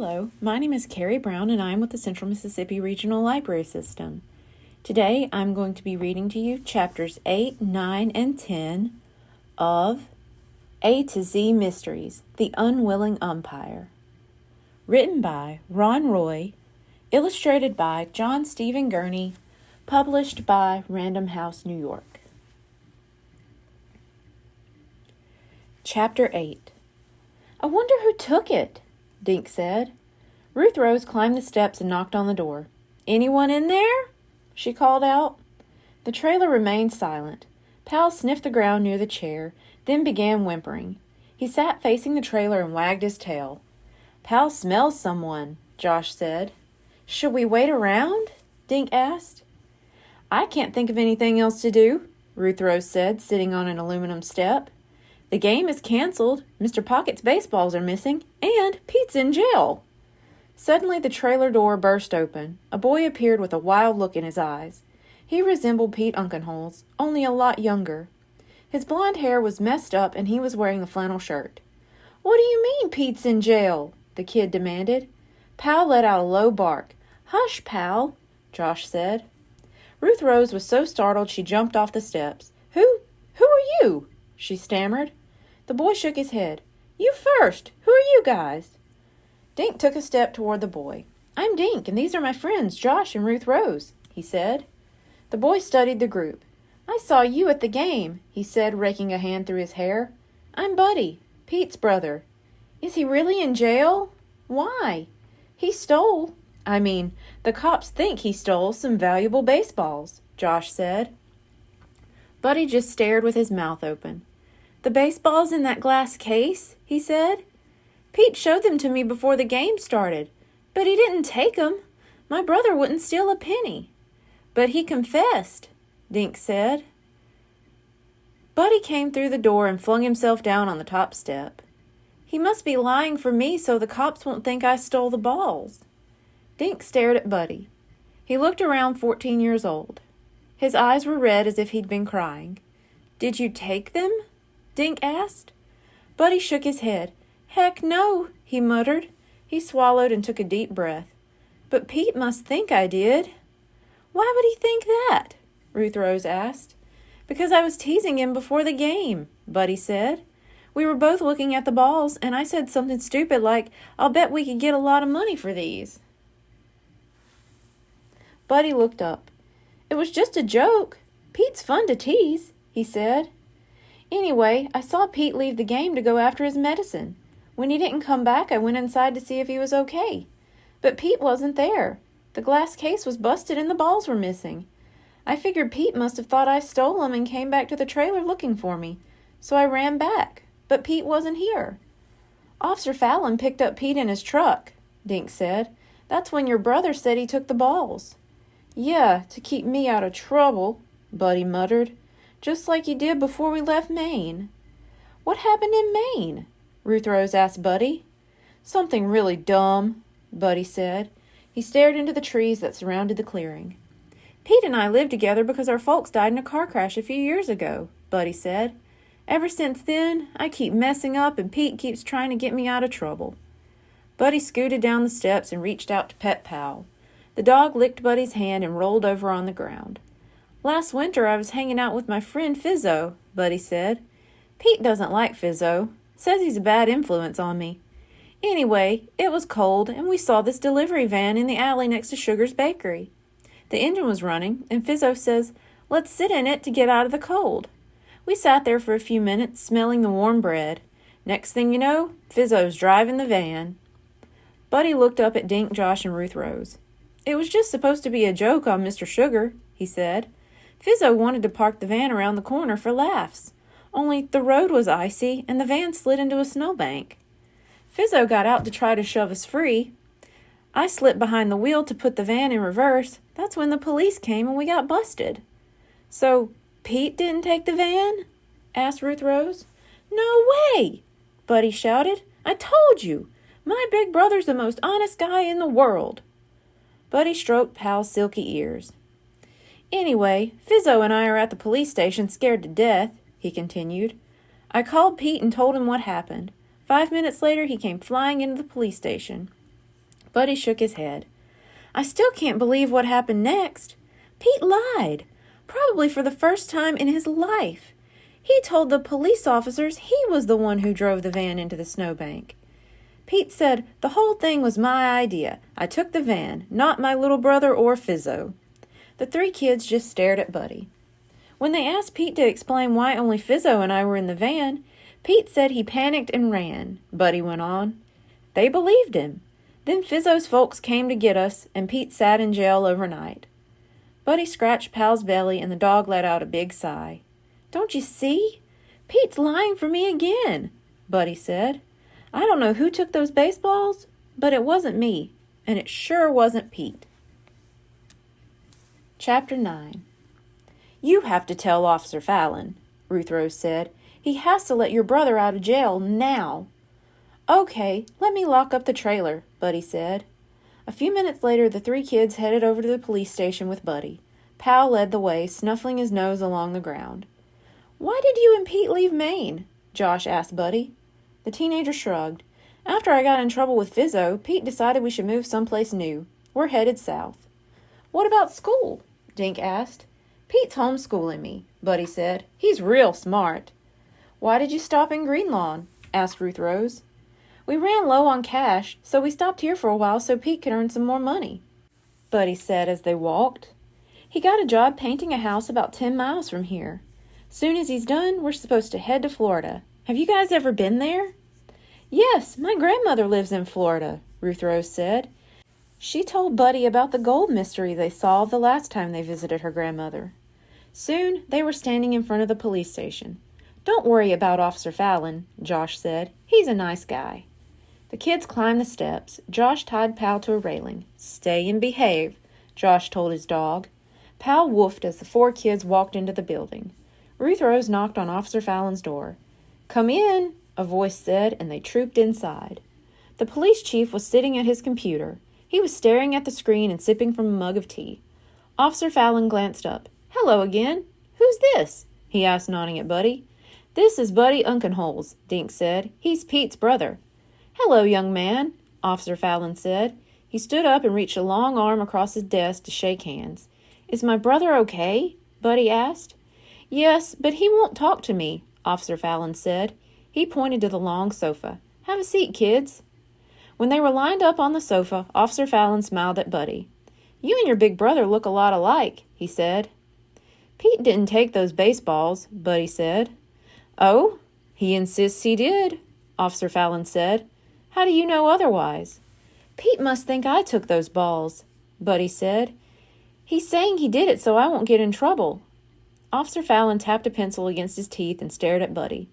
Hello, my name is Carrie Brown and I'm with the Central Mississippi Regional Library System. Today I'm going to be reading to you chapters 8, 9, and 10 of A to Z Mysteries, The Unwilling Umpire. Written by Ron Roy, illustrated by John Stephen Gurney, published by Random House, New York. Chapter 8. I wonder who took it, Dink said. Ruth Rose climbed the steps and knocked on the door. Anyone in there? She called out. The trailer remained silent. Pal sniffed the ground near the chair, then began whimpering. He sat facing the trailer and wagged his tail. Pal smells someone, Josh said. Should we wait around? Dink asked. I can't think of anything else to do, Ruth Rose said, sitting on an aluminum step. The game is canceled, Mr. Pocket's baseballs are missing, and Pete's in jail. Suddenly the trailer door burst open. A boy appeared with a wild look in his eyes. He resembled Pete Unkenholz, only a lot younger. His blond hair was messed up and he was wearing a flannel shirt. What do you mean Pete's in jail? The kid demanded. Pal let out a low bark. Hush, Pal, Josh said. Ruth Rose was so startled she jumped off the steps. Who are you? She stammered. The boy shook his head. You first. Who are you guys? Dink took a step toward the boy. I'm Dink, and these are my friends, Josh and Ruth Rose, he said. The boy studied the group. I saw you at the game, he said, raking a hand through his hair. I'm Buddy, Pete's brother. Is he really in jail? Why? The cops think he stole some valuable baseballs, Josh said. Buddy just stared with his mouth open. The baseballs in that glass case, he said. Pete showed them to me before the game started, but he didn't take them. My brother wouldn't steal a penny. But he confessed, Dink said. Buddy came through the door and flung himself down on the top step. He must be lying for me so the cops won't think I stole the balls. Dink stared at Buddy. He looked around 14 years old. His eyes were red as if he'd been crying. Did you take them? Dink asked. Buddy shook his head. Heck no, he muttered. He swallowed and took a deep breath. But Pete must think I did. Why would he think that? Ruth Rose asked. Because I was teasing him before the game, Buddy said. We were both looking at the balls, and I said something stupid like, I'll bet we could get a lot of money for these. Buddy looked up. It was just a joke. Pete's fun to tease, he said. Anyway, I saw Pete leave the game to go after his medicine. When he didn't come back, I went inside to see if he was okay. But Pete wasn't there. The glass case was busted and the balls were missing. I figured Pete must have thought I stole them and came back to the trailer looking for me. So I ran back, but Pete wasn't here. Officer Fallon picked up Pete in his truck, Dink said. That's when your brother said he took the balls. Yeah, to keep me out of trouble, Buddy muttered. Just like he did before we left Maine. What happened in Maine? Ruth Rose asked Buddy. Something really dumb, Buddy said. He stared into the trees that surrounded the clearing. Pete and I lived together because our folks died in a car crash a few years ago, Buddy said. Ever since then, I keep messing up and Pete keeps trying to get me out of trouble. Buddy scooted down the steps and reached out to pet Pal. The dog licked Buddy's hand and rolled over on the ground. Last winter I was hanging out with my friend Fizzo, Buddy said. Pete doesn't like Fizzo. Says he's a bad influence on me. Anyway, it was cold and we saw this delivery van in the alley next to Sugar's Bakery. The engine was running and Fizzo says, let's sit in it to get out of the cold. We sat there for a few minutes smelling the warm bread. Next thing you know, Fizzo's driving the van. Buddy looked up at Dink, Josh, and Ruth Rose. It was just supposed to be a joke on Mr. Sugar, he said. Fizzo wanted to park the van around the corner for laughs. Only the road was icy and the van slid into a snowbank. Fizzo got out to try to shove us free. I slipped behind the wheel to put the van in reverse. That's when the police came and we got busted. So, Pete didn't take the van? Asked Ruth Rose. No way! Buddy shouted. I told you! My big brother's the most honest guy in the world. Buddy stroked Pal's silky ears. Anyway, Fizzo and I are at the police station scared to death, he continued. I called Pete and told him what happened. 5 minutes later, he came flying into the police station. Buddy shook his head. I still can't believe what happened next. Pete lied, probably for the first time in his life. He told the police officers he was the one who drove the van into the snowbank. Pete said the whole thing was my idea. I took the van, not my little brother or Fizzo. The three kids just stared at Buddy. When they asked Pete to explain why only Fizzo and I were in the van, Pete said he panicked and ran, Buddy went on. They believed him. Then Fizzo's folks came to get us, and Pete sat in jail overnight. Buddy scratched Pal's belly, and the dog let out a big sigh. Don't you see? Pete's lying for me again, Buddy said. I don't know who took those baseballs, but it wasn't me, and it sure wasn't Pete. Chapter 9. You have to tell Officer Fallon, Ruth Rose said. He has to let your brother out of jail now. Okay, let me lock up the trailer, Buddy said. A few minutes later, the three kids headed over to the police station with Buddy. Pal led the way, snuffling his nose along the ground. Why did you and Pete leave Maine? Josh asked Buddy. The teenager shrugged. After I got in trouble with Fizzo, Pete decided we should move someplace new. We're headed south. What about school? Dink asked. Pete's homeschooling me, Buddy said. He's real smart. Why did you stop in Greenlawn? Asked Ruth Rose. We ran low on cash, so we stopped here for a while so Pete could earn some more money, Buddy said as they walked. He got a job painting a house about 10 miles from here. Soon as he's done, we're supposed to head to Florida. Have you guys ever been there? Yes, my grandmother lives in Florida, Ruth Rose said. She told Buddy about the gold mystery they solved the last time they visited her grandmother. Soon, they were standing in front of the police station. Don't worry about Officer Fallon, Josh said. He's a nice guy. The kids climbed the steps. Josh tied Pal to a railing. Stay and behave, Josh told his dog. Pal woofed as the four kids walked into the building. Ruth Rose knocked on Officer Fallon's door. Come in, a voice said, and they trooped inside. The police chief was sitting at his computer. He was staring at the screen and sipping from a mug of tea. Officer Fallon glanced up. Hello again. Who's this? He asked, nodding at Buddy. This is Buddy Unkenholes, Dink said. He's Pete's brother. Hello, young man, Officer Fallon said. He stood up and reached a long arm across his desk to shake hands. Is my brother okay? Buddy asked. Yes, but he won't talk to me, Officer Fallon said. He pointed to the long sofa. Have a seat, kids. When they were lined up on the sofa, Officer Fallon smiled at Buddy. You and your big brother look a lot alike, he said. Pete didn't take those baseballs, Buddy said. Oh, he insists he did, Officer Fallon said. How do you know otherwise? Pete must think I took those balls, Buddy said. He's saying he did it so I won't get in trouble. Officer Fallon tapped a pencil against his teeth and stared at Buddy.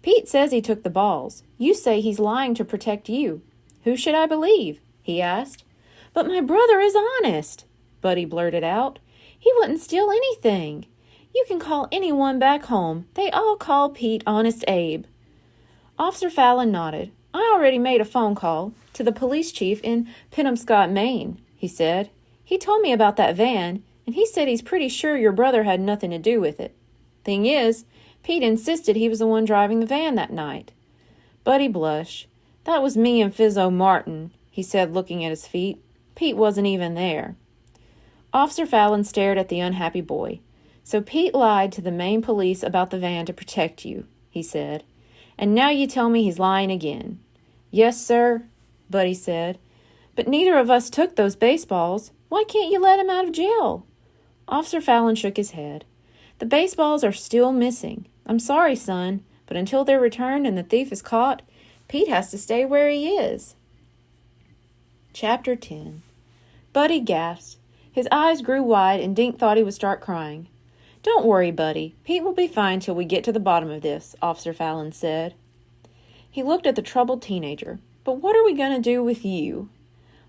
Pete says he took the balls. You say he's lying to protect you. Who should I believe? He asked. But my brother is honest, Buddy blurted out. He wouldn't steal anything. You can call anyone back home. They all call Pete Honest Abe. Officer Fallon nodded. I already made a phone call to the police chief in Penobscot, Maine, he said. He told me about that van, and he said he's pretty sure your brother had nothing to do with it. Thing is, Pete insisted he was the one driving the van that night. Buddy blushed. That was me and Fizzo Martin, he said, looking at his feet. Pete wasn't even there. Officer Fallon stared at the unhappy boy. So Pete lied to the Maine police about the van to protect you, he said. And now you tell me he's lying again. Yes, sir, Buddy said. But neither of us took those baseballs. Why can't you let him out of jail? Officer Fallon shook his head. The baseballs are still missing. I'm sorry, son, but until they're returned and the thief is caught, Pete has to stay where he is. Chapter 10. Buddy gasped. His eyes grew wide and Dink thought he would start crying. Don't worry, Buddy. Pete will be fine till we get to the bottom of this, Officer Fallon said. He looked at the troubled teenager. But what are we going to do with you?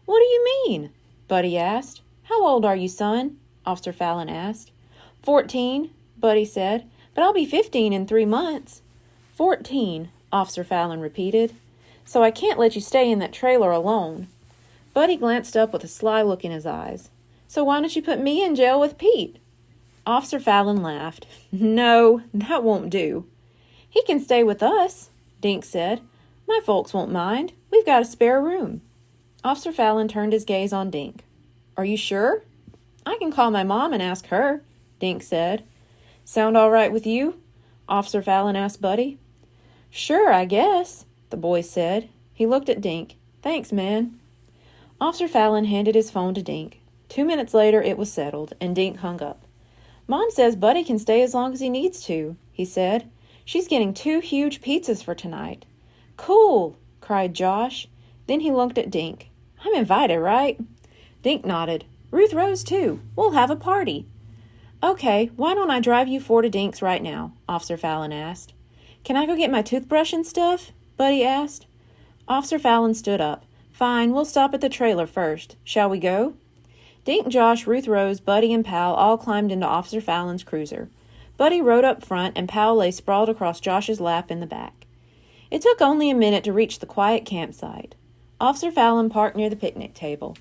What do you mean? Buddy asked. How old are you, son? Officer Fallon asked. 14, Buddy said. But I'll be 15 in 3 months. 14, Officer Fallon repeated. So I can't let you stay in that trailer alone. Buddy glanced up with a sly look in his eyes. So why don't you put me in jail with Pete? Officer Fallon laughed. No, that won't do. He can stay with us, Dink said. My folks won't mind. We've got a spare room. Officer Fallon turned his gaze on Dink. Are you sure? I can call my mom and ask her, Dink said. Sound all right with you? Officer Fallon asked Buddy. Sure, I guess, the boy said. He looked at Dink. Thanks, man. Officer Fallon handed his phone to Dink. 2 minutes later, it was settled, and Dink hung up. Mom says Buddy can stay as long as he needs to, he said. She's getting 2 huge pizzas for tonight. Cool, cried Josh. Then he looked at Dink. I'm invited, right? Dink nodded. Ruth Rose, too. We'll have a party. Okay, why don't I drive you 4 to Dink's right now? Officer Fallon asked. Can I go get my toothbrush and stuff? Buddy asked. Officer Fallon stood up. Fine, we'll stop at the trailer first. Shall we go? Dink, Josh, Ruth Rose, Buddy, and Pal all climbed into Officer Fallon's cruiser. Buddy rode up front, and Pal lay sprawled across Josh's lap in the back. It took only a minute to reach the quiet campsite. Officer Fallon parked near the picnic table.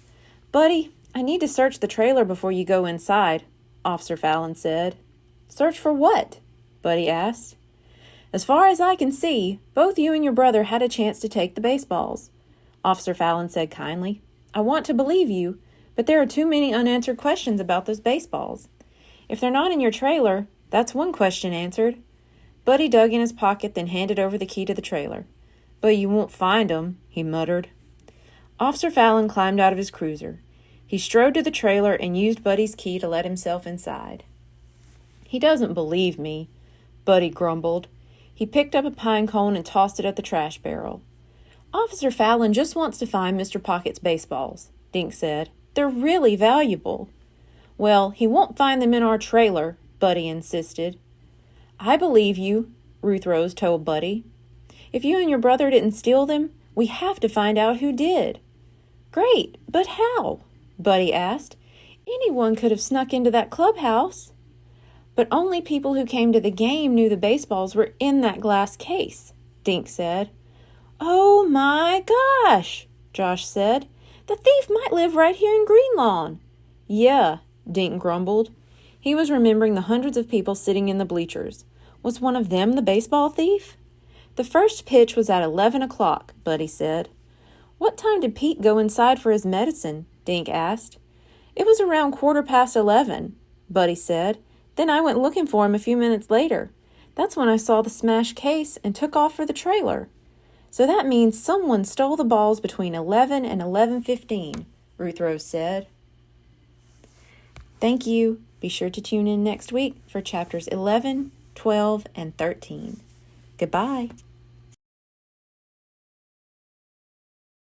Buddy, I need to search the trailer before you go inside, Officer Fallon said. Search for what? Buddy asked. As far as I can see, both you and your brother had a chance to take the baseballs, Officer Fallon said kindly. I want to believe you, but there are too many unanswered questions about those baseballs. If they're not in your trailer, that's one question answered. Buddy dug in his pocket, then handed over the key to the trailer. But you won't find 'em, he muttered. Officer Fallon climbed out of his cruiser. He strode to the trailer and used Buddy's key to let himself inside. He doesn't believe me, Buddy grumbled. He picked up a pine cone and tossed it at the trash barrel. Officer Fallon just wants to find Mr. Pocket's baseballs, Dink said. They're really valuable. Well, he won't find them in our trailer, Buddy insisted. I believe you, Ruth Rose told Buddy. If you and your brother didn't steal them, we have to find out who did. Great, but how? Buddy asked. Anyone could have snuck into that clubhouse. But only people who came to the game knew the baseballs were in that glass case, Dink said. Oh my gosh, Josh said. The thief might live right here in Greenlawn. Yeah, Dink grumbled. He was remembering the hundreds of people sitting in the bleachers. Was one of them the baseball thief? The first pitch was at 11 o'clock, Buddy said. What time did Pete go inside for his medicine? Dink asked. It was around 11:15, Buddy said. Then I went looking for him a few minutes later. That's when I saw the smashed case and took off for the trailer. So that means someone stole the balls between 11 and 11:15, Ruth Rose said. Thank you. Be sure to tune in next week for chapters 11, 12, and 13. Goodbye.